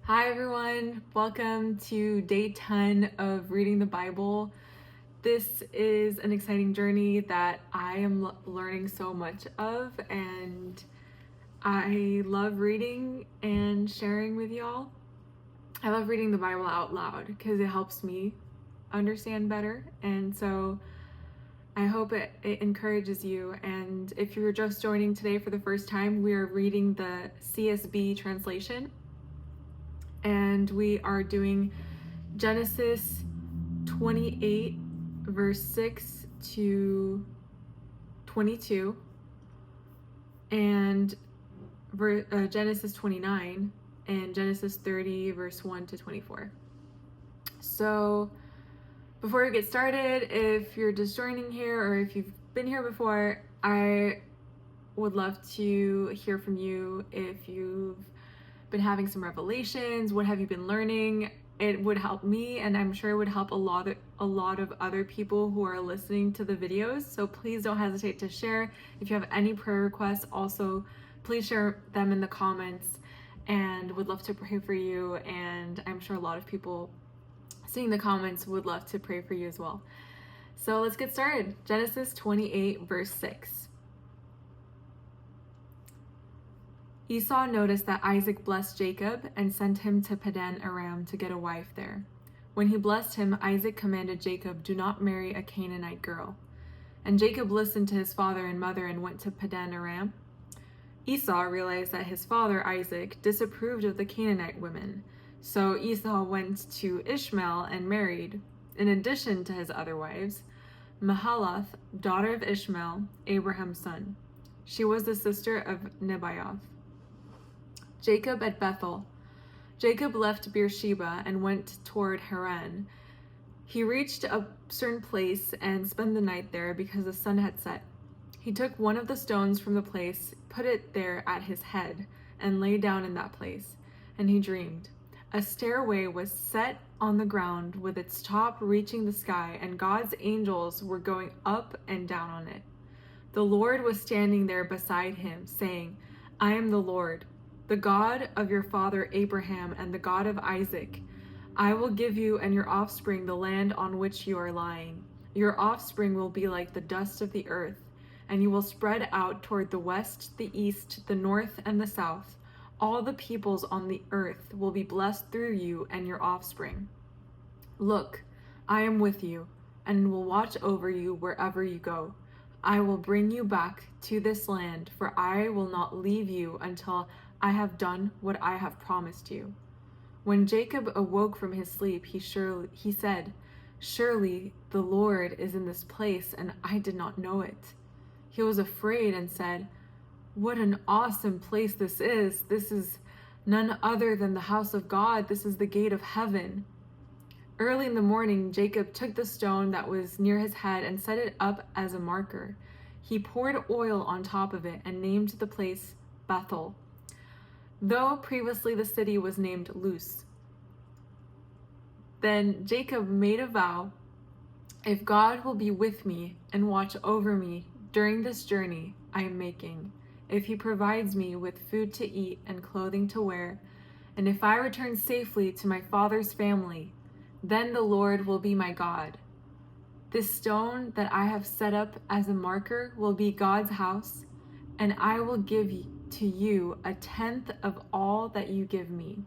Hi everyone, welcome to day 10 of reading the Bible. This is an exciting journey that I am learning so much of, and I love reading and sharing with y'all. I love reading the Bible out loud because it helps me understand better, and so I hope it encourages you. And if you're just joining today for the first time, we are reading the CSB translation. And we are doing Genesis 28 verse 6 to 22 and Genesis 29 and Genesis 30 verse 1 to 24. So before we get started, if you're just joining here or if you've been here before, I would love to hear from you. If you've been having some revelations, what have you been learning? It would help me, and I'm sure it would help a lot of other people who are listening to the videos. So please don't hesitate to share. If you have any prayer requests, also please share them in the comments, and would love to pray for you. And I'm sure a lot of people seeing the comments would love to pray for you as well. So let's get started. Genesis 28 verse 6. Esau noticed that Isaac blessed Jacob and sent him to Padan Aram to get a wife there. When he blessed him, Isaac commanded Jacob, "Do not marry a Canaanite girl." And Jacob listened to his father and mother and went to Padan Aram. Esau realized that his father, Isaac, disapproved of the Canaanite women. So Esau went to Ishmael and married, in addition to his other wives, Mahalath, daughter of Ishmael, Abraham's son. She was the sister of Nebaioth. Jacob at Bethel. Jacob left Beersheba and went toward Haran. He reached a certain place and spent the night there because the sun had set. He took one of the stones from the place, put it there at his head, and lay down in that place. And he dreamed. A stairway was set on the ground with its top reaching the sky, and God's angels were going up and down on it. The Lord was standing there beside him, saying, "I am the Lord, the God of your father Abraham and the God of Isaac. I will give you and your offspring the land on which you are lying. Your offspring will be like the dust of the earth, and you will spread out toward the west, the east, the north, and the south. All the peoples on the earth will be blessed through you and your offspring. Look, I am with you, and will watch over you wherever you go. I will bring you back to this land, for I will not leave you until I have done what I have promised you." When Jacob awoke from his sleep, he said, "Surely the Lord is in this place, and I did not know it." He was afraid and said, "What an awesome place this is! This is none other than the house of God. This is the gate of heaven." Early in the morning, Jacob took the stone that was near his head and set it up as a marker. He poured oil on top of it and named the place Bethel, though previously the city was named Luz. Then Jacob made a vow, "If God will be with me and watch over me during this journey I am making, if he provides me with food to eat and clothing to wear, and if I return safely to my father's family, then the Lord will be my God. This stone that I have set up as a marker will be God's house, and I will give to you a tenth of all that you give me."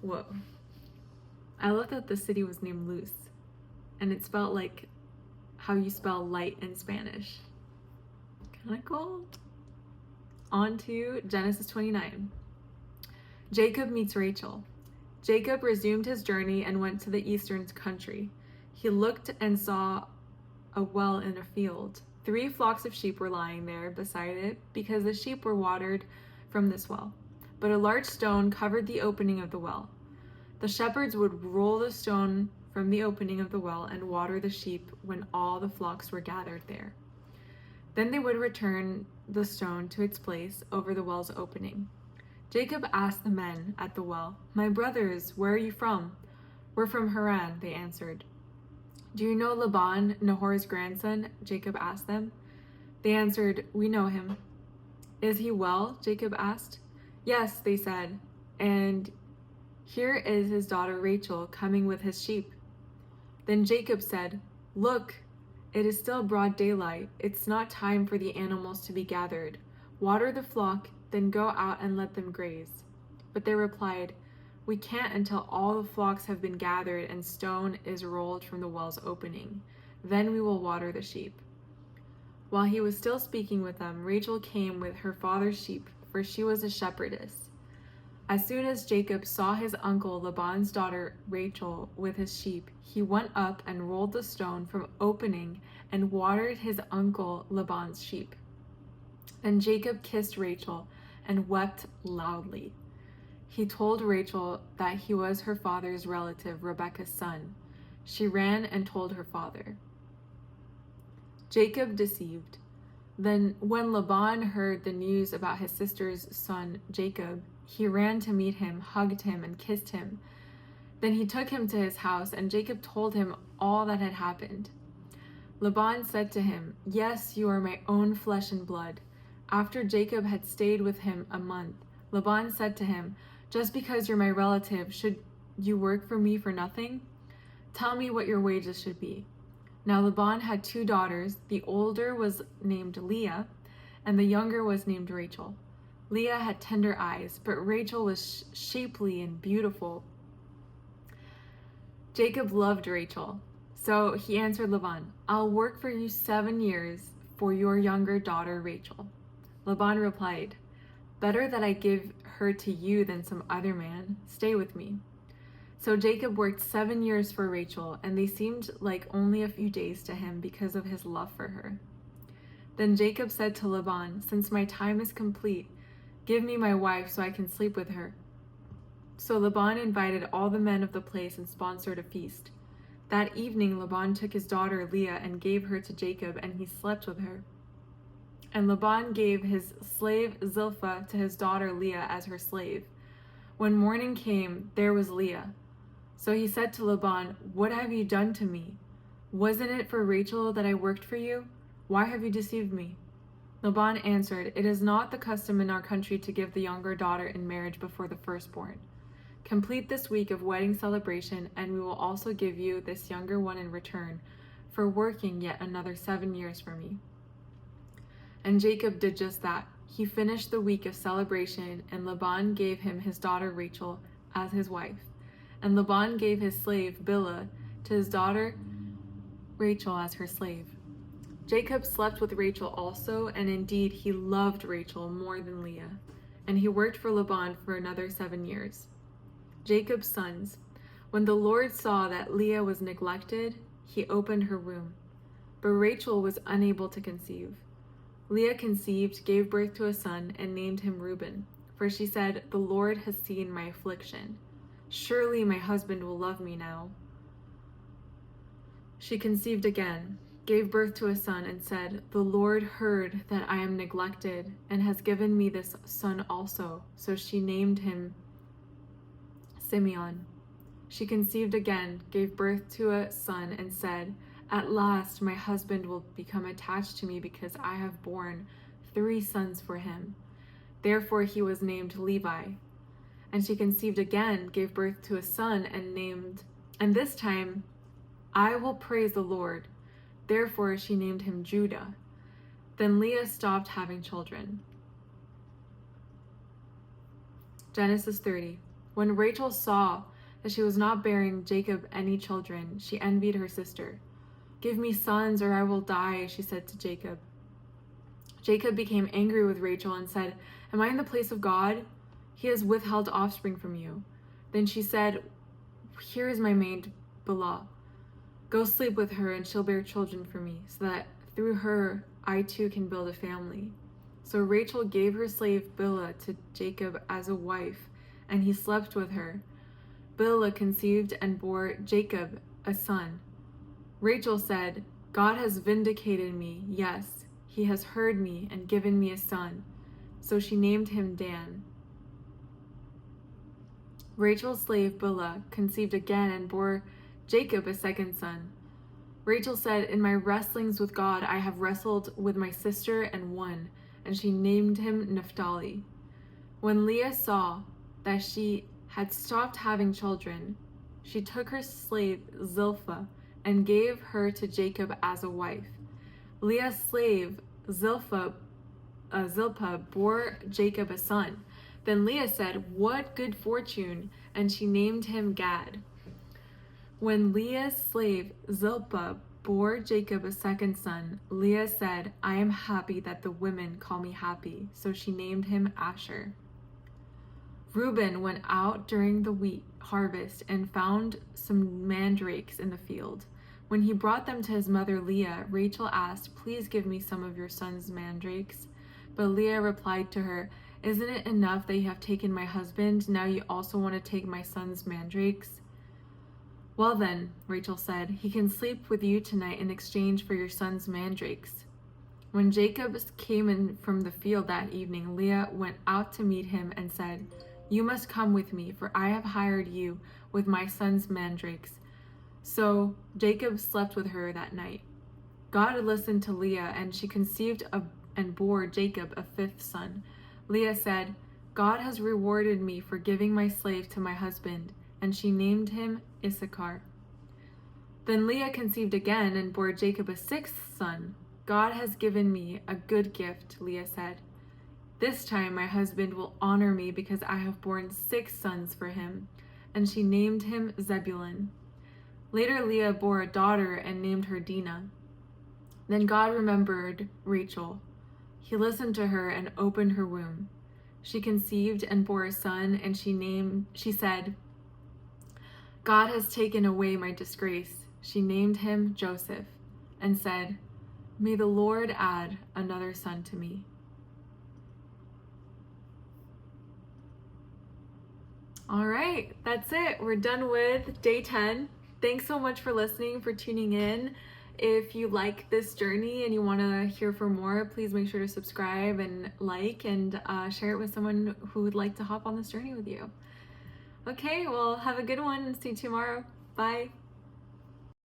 Whoa. I love that the city was named Luz, and it spelled like how you spell light in Spanish. Kind of cool. On to Genesis 29. Jacob meets Rachel. Jacob resumed his journey and went to the eastern country. He looked and saw a well in a field. 3 flocks of sheep were lying there beside it because the sheep were watered from this well. But a large stone covered the opening of the well. The shepherds would roll the stone from the opening of the well and water the sheep when all the flocks were gathered there. Then they would return the stone to its place over the well's opening. Jacob asked the men at the well, "My brothers, where are you from?" "We're from Haran," they answered. "Do you know Laban, Nahor's grandson?" Jacob asked them. They answered, "We know him." "Is he well?" Jacob asked. "Yes," they said. and here is his daughter Rachel coming with his sheep." Then Jacob said, "Look, it is still broad daylight. It's not time for the animals to be gathered. Water the flock, then go out and let them graze." But they replied, "We can't until all the flocks have been gathered and stone is rolled from the well's opening. Then we will water the sheep." While he was still speaking with them, Rachel came with her father's sheep, for she was a shepherdess. As soon as Jacob saw his uncle Laban's daughter Rachel with his sheep, he went up and rolled the stone from opening and watered his uncle Laban's sheep. Then Jacob kissed Rachel and wept loudly. He told Rachel that he was her father's relative, Rebekah's son. She ran and told her father. Jacob deceived. Then when Laban heard the news about his sister's son Jacob, he ran to meet him, hugged him, and kissed him. Then he took him to his house, and Jacob told him all that had happened. Laban said to him, "Yes, you are my own flesh and blood." After Jacob had stayed with him a month, Laban said to him, "Just because you're my relative, should you work for me for nothing? Tell me what your wages should be." Now Laban had 2 daughters. The older was named Leah, and the younger was named Rachel. Leah had tender eyes, but Rachel was shapely and beautiful. Jacob loved Rachel, so he answered Laban, "I'll work for you 7 years for your younger daughter Rachel." Laban replied, "Better that I give her to you than some other man. Stay with me." So Jacob worked 7 years for Rachel, and they seemed like only a few days to him because of his love for her. Then Jacob said to Laban, "Since my time is complete, give me my wife so I can sleep with her." So Laban invited all the men of the place and sponsored a feast. That evening Laban took his daughter Leah and gave her to Jacob, and he slept with her. And Laban gave his slave Zilpah to his daughter Leah as her slave. When morning came, there was Leah. So he said to Laban, "What have you done to me? Wasn't it for Rachel that I worked for you? Why have you deceived me?" Laban answered, "It is not the custom in our country to give the younger daughter in marriage before the firstborn. Complete this week of wedding celebration, and we will also give you this younger one in return for working yet another 7 years for me." And Jacob did just that. He finished the week of celebration, and Laban gave him his daughter Rachel as his wife. And Laban gave his slave Bilhah to his daughter Rachel as her slave. Jacob slept with Rachel also, and indeed he loved Rachel more than Leah. And he worked for Laban for another 7 years. Jacob's sons. When the Lord saw that Leah was neglected, he opened her womb. But Rachel was unable to conceive. Leah conceived, gave birth to a son, and named him Reuben, for she said, "The Lord has seen my affliction. Surely my husband will love me now." She conceived again, gave birth to a son, and said, "The Lord heard that I am neglected, and has given me this son also." So she named him Simeon. She conceived again, gave birth to a son, and said, "At last my husband will become attached to me because I have borne 3 sons for him." Therefore he was named Levi. And she conceived again, gave birth to a son, and this time, "I will praise the Lord." Therefore she named him Judah. Then Leah stopped having children. Genesis 30. When Rachel saw that she was not bearing Jacob any children, she envied her sister. "Give me sons or I will die," she said to Jacob. Jacob became angry with Rachel and said, "Am I in the place of God? He has withheld offspring from you." Then she said, "Here is my maid Bilhah. Go sleep with her and she'll bear children for me, so that through her I too can build a family." So Rachel gave her slave Bilhah to Jacob as a wife, and he slept with her. Bilhah conceived and bore Jacob a son. Rachel said, "God has vindicated me. Yes, he has heard me and given me a son." So she named him Dan. Rachel's slave Bilhah conceived again and bore Jacob a second son. Rachel said, "In my wrestlings with God, I have wrestled with my sister and won," and she named him Naphtali. When Leah saw that she had stopped having children, she took her slave Zilpah and gave her to Jacob as a wife. Leah's slave Zilpah bore Jacob a son. Then Leah said, "What good fortune!" And she named him Gad. When Leah's slave Zilpah bore Jacob a second son, Leah said, "I am happy that the women call me happy." So she named him Asher. Reuben went out during the wheat harvest and found some mandrakes in the field. When he brought them to his mother Leah, Rachel asked, "Please give me some of your son's mandrakes." But Leah replied to her, "Isn't it enough that you have taken my husband? Now you also want to take my son's mandrakes?" "Well then," Rachel said, "he can sleep with you tonight in exchange for your son's mandrakes." When Jacob came in from the field that evening, Leah went out to meet him and said, "You must come with me, for I have hired you with my son's mandrakes." So Jacob slept with her that night. God listened to Leah, and she conceived and bore Jacob a fifth son. Leah said, "God has rewarded me for giving my slave to my husband," and she named him Issachar. Then Leah conceived again and bore Jacob a sixth son. "God has given me a good gift," Leah said. "This time my husband will honor me because I have borne 6 sons for him." And she named him Zebulun. Later Leah bore a daughter and named her Dinah. Then God remembered Rachel. He listened to her and opened her womb. She conceived and bore a son, and she said, "God has taken away my disgrace." She named him Joseph and said, "May the Lord add another son to me." All right, that's it. We're done with day 10. Thanks so much for listening, for tuning in. If you like this journey and you want to hear for more, please make sure to subscribe and like and share it with someone who would like to hop on this journey with you. Okay, well, have a good one and see you tomorrow. Bye.